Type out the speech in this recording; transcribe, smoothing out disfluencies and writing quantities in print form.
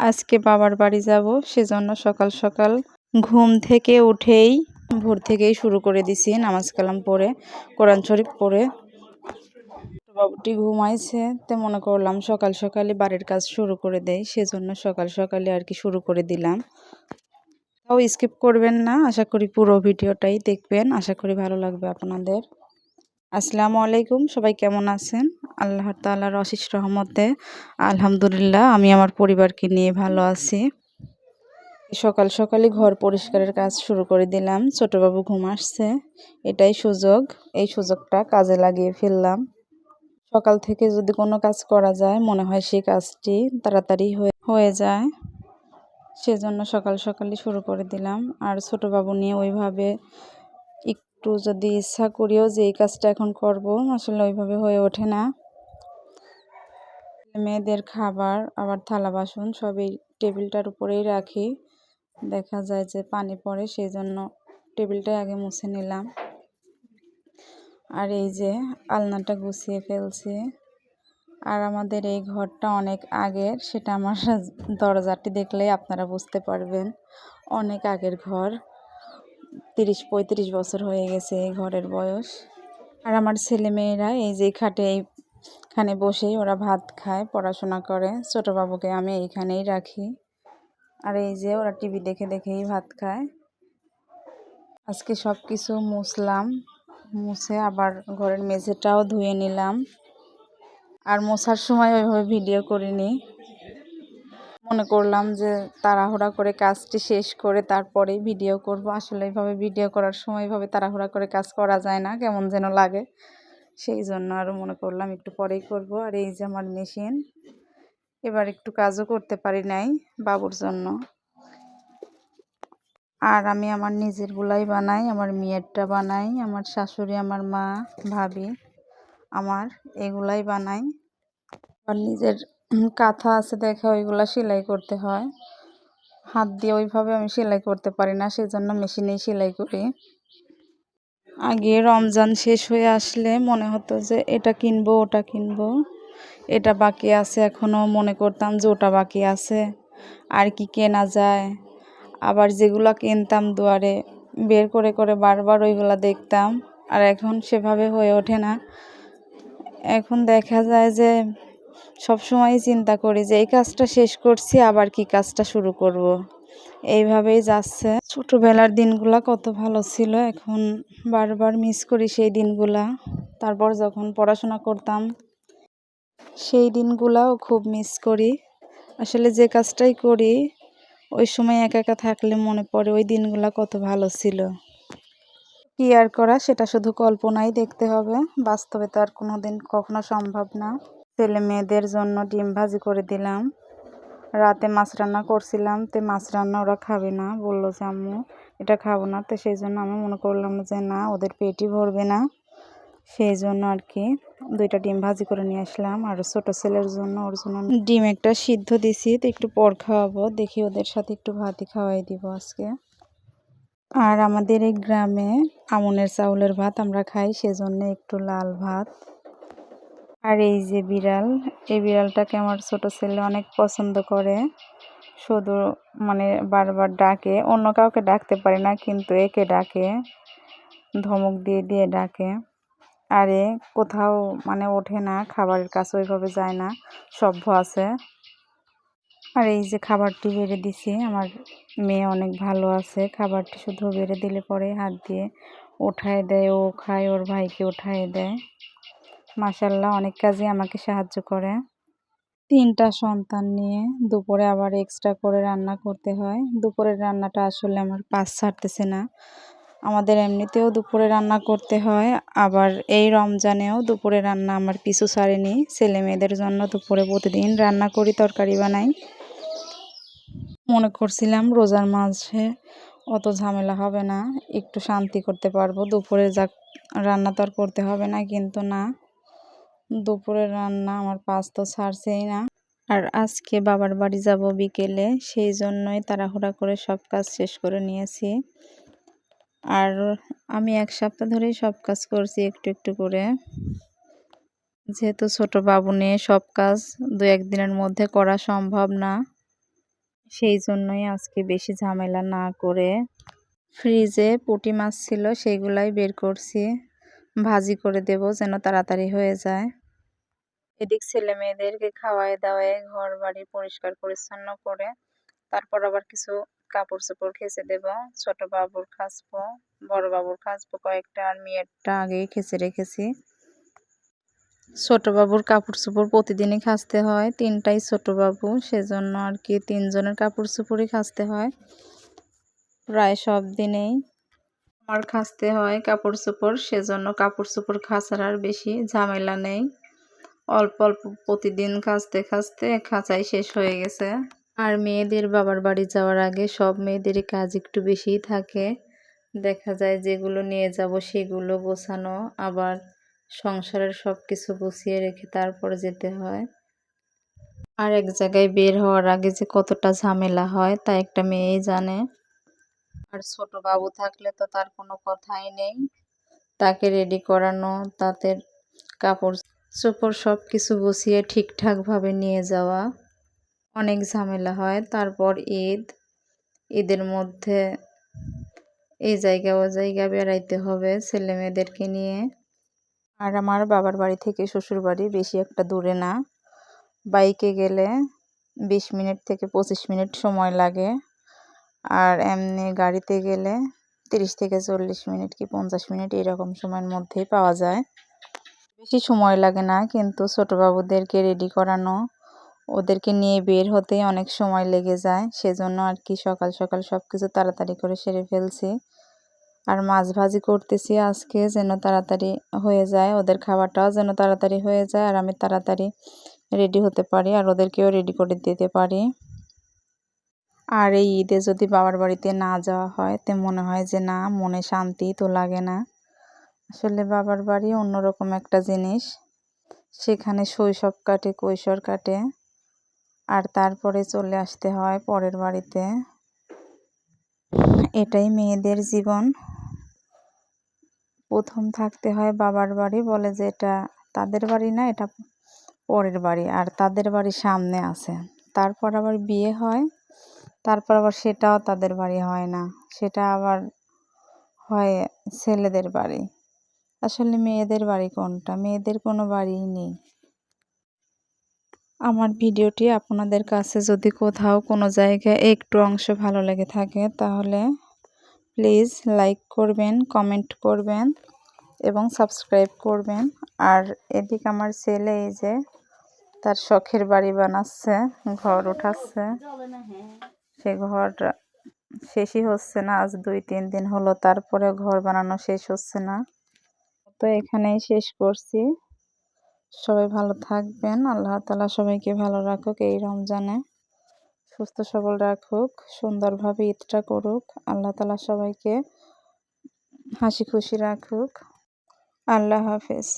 আজকে বাবার বাড়ি যাব, সেজন্য সকাল সকাল ঘুম থেকে উঠেই ভোর থেকেই শুরু করে দিছি নামাজ কালাম পড়ে, কোরআন শরীফ পড়ে। বাবুটি ঘুমাইছে, তো মনে করলাম সকাল সকালে বাড়ির কাজ শুরু করে দেই, সেজন্য সকাল সকালে আর কি শুরু করে দিলাম। তাও স্কিপ করবেন না, আশা করি পুরো ভিডিওটাই দেখবেন, আশা করি ভালো লাগবে আপনাদের। আসসালামু আলাইকুম, সবাই কেমন আছেন? আল্লাহ তাআলার অশেষ রহমতে আলহামদুলিল্লাহ আমি আমার পরিবারকে নিয়ে ভালো আছি। সকাল সকালে ঘর পরিষ্কারের কাজ শুরু করে দিলাম। ছোটবাবু ঘুম আসছে, এটাই সুযোগ, এই সুযোগটা কাজে লাগিয়ে ফেললাম। সকাল থেকে যদি কোনো কাজ করা যায় মনে হয় সেই কাজটি তাড়াতাড়ি হয়ে যায়, সেজন্য সকাল সকালই শুরু করে দিলাম। আর ছোটবাবু নিয়ে ওইভাবে একটু যদি ইচ্ছা করিও যে এই কাজটা এখন করব, আসলে ওইভাবে হয়ে ওঠে না। মেয়েদের খাবার আবার থালা বাসন সবই টেবিলটার উপরেই রাখি, দেখা যায় যে পানি পড়ে, সেই জন্য টেবিলটাই আগে মুছে নিলাম। আর এই যে আলনাটা গুছিয়ে ফেলছি। আর আমাদের এই ঘরটা অনেক আগের, সেটা আমার দরজাটি দেখলেই আপনারা বুঝতে পারবেন। অনেক আগের ঘর, 30-35 বছর হয়ে গেছে এই ঘরের বয়স। আর আমার ছেলেমেয়েরা এই যে খাটে এইখানে বসেই ওরা ভাত খায়, পড়াশোনা করে। ছোটো বাবুকে আমি এইখানেই রাখি। আর এই যে ওরা টিভি দেখে দেখেই ভাত খায়। আজকে সব কিছু মুছলাম, মুছে আবার ঘরের মেঝেটাও ধুয়ে নিলাম। আর মোছার সময় ওইভাবে ভিডিও করিনি, মনে করলাম যে তাড়াহুড়া করে কাজটি শেষ করে তারপরেই ভিডিও করব। আসলে এইভাবে ভিডিও করার সময় এইভাবে তাড়াহুড়া করে কাজ করা যায় না, কেমন যেন লাগে, সেই জন্য আরও মনে করলাম একটু পরেই করব। আর এই যে আমার মেশিন, এবার একটু কাজও করতে পারি নাই বাবুর জন্য। আর আমি আমার নিজেরগুলাই বানাই, আমার মেয়েরটা বানাই, আমার শাশুড়ি, আমার মা, ভাবি আমার এগুলাই বানাই। আর নিজের কাঁথা আছে দেখে ওইগুলা সেলাই করতে হয়, হাত দিয়ে ওইভাবে আমি সেলাই করতে পারি না, সেজন্য মেশিনেই সেলাই করি। আগে রমজান শেষ হয়ে আসলে মনে হতো যে এটা কিনবো ওটা কিনবো, এটা বাকি আছে, এখনও মনে করতাম যে ওটা বাকি আছে, আর কি কেনা যায়। আবার যেগুলো কিনতাম দুয়ারে বের করে করে বারবার ওইগুলো দেখতাম। আর এখন সেভাবে হয়ে ওঠে না। এখন দেখা যায় যে সবসময় চিন্তা করি যে এই কাজটা শেষ করছি, আবার কি কাজটা শুরু করব। এইভাবেই যাচ্ছে। ছোটোবেলার দিনগুলা কত ভালো ছিল, এখন বারবার মিস করি সেই দিনগুলা। তারপর যখন পড়াশোনা করতাম সেই দিনগুলাও খুব মিস করি। আসলে যে কাজটাই করি ওই সময় একা একা থাকলে মনে পড়ে ওই দিনগুলা কত ভালো ছিল। কি আর করা, সেটা শুধু কল্পনাই দেখতে হবে, বাস্তবে তো আর কোনোদিন কখনো সম্ভব না। ছেলে মেয়েদের জন্য ডিম ভাজি করে দিলাম। রাতে মাছ রান্না করছিলাম, তো মাছ রান্না ওরা খাবে না, বললো যে আম্মু এটা খাবো না, তো সেই জন্য আমি মনে করলাম যে না, ওদের পেটই ভরবে না, সেই জন্য আর কি 2টা ডিম ভাজি করে নিয়ে আসলাম। আর ছোটো ছেলের জন্য, ওর জন্য ডিম একটা সিদ্ধ দিছি, তো একটু পর খাওয়াবো, দেখি ওদের সাথে একটু ভাতই খাওয়াই দিব আজকে। আর আমাদের এই গ্রামে আমনের চাউলের ভাত আমরা খাই, সেজন্য একটু লাল ভাত। আর এই যে বিড়াল, এই বিড়ালটাকে আমার ছোট ছেলে অনেক পছন্দ করে, শুধু মানে বারবার ডাকে, অন্য কাউকে ডাকতে পারে না কিন্তু একে ডাকে, ধমক দিয়ে দিয়ে ডাকে। আরে কোথাও মানে ওঠে না, খাবারের কাছে ওইভাবে যায় না, সভ্য আছে। আর এই যে খাবারটি বেড়ে দিছি, আমার মেয়ে অনেক ভালো আছে, খাবারটি শুধু বেড়ে দিলে পরে হাত দিয়ে উঠায় দেয়, ও খায়, ওর ভাইকে উঠায় দেয়। মাশাআল্লাহ অনেক কাজে আমাকে সাহায্য করে। 3টা সন্তান নিয়ে দুপুরে আবার এক্সট্রা করে রান্না করতে হয়। দুপুরের রান্নাটা আসলে আমার পাস ছাড়তেছে না। আমাদের এমনিতেও দুপুরে রান্না করতে হয়, আবার এই রমজানেও দুপুরে রান্না আমার পিছু ছাড়েনি। ছেলে মেয়েদের জন্য দুপুরে প্রতিদিন রান্না করি, তরকারি বানাই। মনে করছিলাম রোজার মাঝে অত ঝামেলা হবে না, একটু শান্তি করতে পারবো, দুপুরে রান্না তো আর করতে হবে না, কিন্তু না, দুপুরের রান্না আমার পাস তো ছাড়ছেই না। আর আজকে বাবার বাড়ি যাব বিকেলে, সেই জন্যই তাড়াহুড়া করে সব কাজ শেষ করে নিয়েছি। আর আমি 1 সপ্তাহ ধরেই সব কাজ করছি একটু একটু করে, যেহেতু ছোট বাবু নিয়ে সব কাজ 2-1 দিনের মধ্যে করা সম্ভব না। সেই জন্যই আজকে বেশি ঝামেলা না করে ফ্রিজে পুঁটি মাছ ছিল সেইগুলাই বের করছি, ভাজি করে দেব যেন তাড়াতাড়ি হয়ে যায়। এদিক ছেলে মেয়েদেরকে খাওয়াই দাওয়াই ঘর বাড়ি পরিষ্কার পরিচ্ছন্ন করে তারপর আবার কিছু কাপড় চোপড় কেচে দেব। ছোট বাবুর কাচবো, বড় বাবুর কাচবো কয়েকটা, আর মেয়েরটা আগেই কেচে রেখেছি। ছোট বাবুর কাপড় চোপড় প্রতিদিনই কাচতে হয়, 3টাই ছোট বাবু, সেজন্য আর কি 3জনের কাপড় চোপড়ই কাচতে হয় প্রায় সব দিনেই। আমার কাচতে হয় কাপড় চোপড়, সেজন্য কাপড় চোপড় কাচার আর বেশি ঝামেলা নেই। অল্প অল্প প্রতিদিন কাচতে কাচতে কাচাই শেষ হয়ে গেছে। আর মেয়েদের বাবার বাড়ি যাওয়ার আগে সব মেয়েদেরই কাজ একটু বেশিই থাকে। দেখা যায় যেগুলো নিয়ে যাব সেগুলো গোছানো, আবার সংসারের সব কিছু গুছিয়ে রেখে তারপর যেতে হয়। আর এক জায়গায় বের হওয়ার আগে যে কতটা ঝামেলা হয় তা একটা মেয়েই জানে। আর ছোট বাবু থাকলে তো তার কোনো কথাই নেই, তাকে রেডি করানো, তাদের কাপড় চোপড় সব কিছু গুছিয়ে ঠিকঠাকভাবে নিয়ে যাওয়া অনেক ঝামেলা হয়। তারপর ঈদের মধ্যে এই জায়গা ও জায়গা বেড়াইতে হবে ছেলে মেয়েদেরকে নিয়ে। আর আমার বাবার বাড়ি থেকে শ্বশুর বাড়ি বেশি একটা দূরে না, বাইকে গেলে 20 মিনিট থেকে 25 মিনিট সময় লাগে, আর এমনি গাড়িতে গেলে 30 থেকে 40 মিনিট কি 50 মিনিট এরকম সময়ের মধ্যেই পাওয়া যায়। বেশি সময় লাগে না, কিন্তু ছোট বাবুদেরকে রেডি করানো, ওদেরকে নিয়ে বের হতেই অনেক সময় লেগে যায়, সেজন্য আর কি সকাল সকাল সব কিছু তাড়াতাড়ি করে সেরে ফেলছি। আর মাছ ভাজি করতেছি আজকে যেন তাড়াতাড়ি হয়ে যায়, ওদের খাওয়াটাও যেন তাড়াতাড়ি হয়ে যায়, আর আমি তাড়াতাড়ি রেডি হতে পারি আর ওদেরকেও রেডি করে দিতে পারি। আর এই ঈদে যদি বাবার বাড়িতে না যাওয়া হয় তে মনে হয় যে না, মনে শান্তি তো লাগে না। আসলে বাবার বাড়ি অন্যরকম একটা জিনিস, সেখানে শৈশব কাটে, কৈশোর কাটে, আর তারপরে চলে আসতে হয় পরের বাড়িতে। এটাই মেয়েদের জীবন। প্রথম থাকতে হয় বাবার বাড়ি, বলে যে এটা তাদের বাড়ি না, এটা পরের বাড়ি, আর তাদের বাড়ি সামনে আছে। তারপর আবার বিয়ে হয়, তারপর আবার সেটাও তাদের বাড়ি হয় না, সেটা আবার হয় ছেলেদের বাড়ি। আসলে মেয়েদের বাড়ি কোনটা? মেয়েদের কোনো বাড়িই নেই। আমার ভিডিওটি আপনাদের কাছে যদি কোথাও কোনো জায়গায় একটু অংশ ভালো লেগে থাকে তাহলে প্লিজ লাইক করবেন, কমেন্ট করবেন এবং সাবস্ক্রাইব করবেন। আর এদিকে আমার ছেলে এই যে তার শখের বাড়ি বানাচ্ছে, ঘর উঠাচ্ছে। সে ঘরটা শেষই হচ্ছে না, আজ 2-3 দিন হলো, তারপরে ঘর বানানো শেষ হচ্ছে না। তো এখানেই শেষ করছি। সবাই ভালো থাকবেন, আল্লাহ তাআলা সবাইকে ভালো রাখুক, এই রমজানে সুস্থ সবল রাখুক, সুন্দরভাবে ঈদটা করুক, আল্লাহ তাআলা সবাইকে হাসি খুশি রাখুক। আল্লাহ হাফেজ।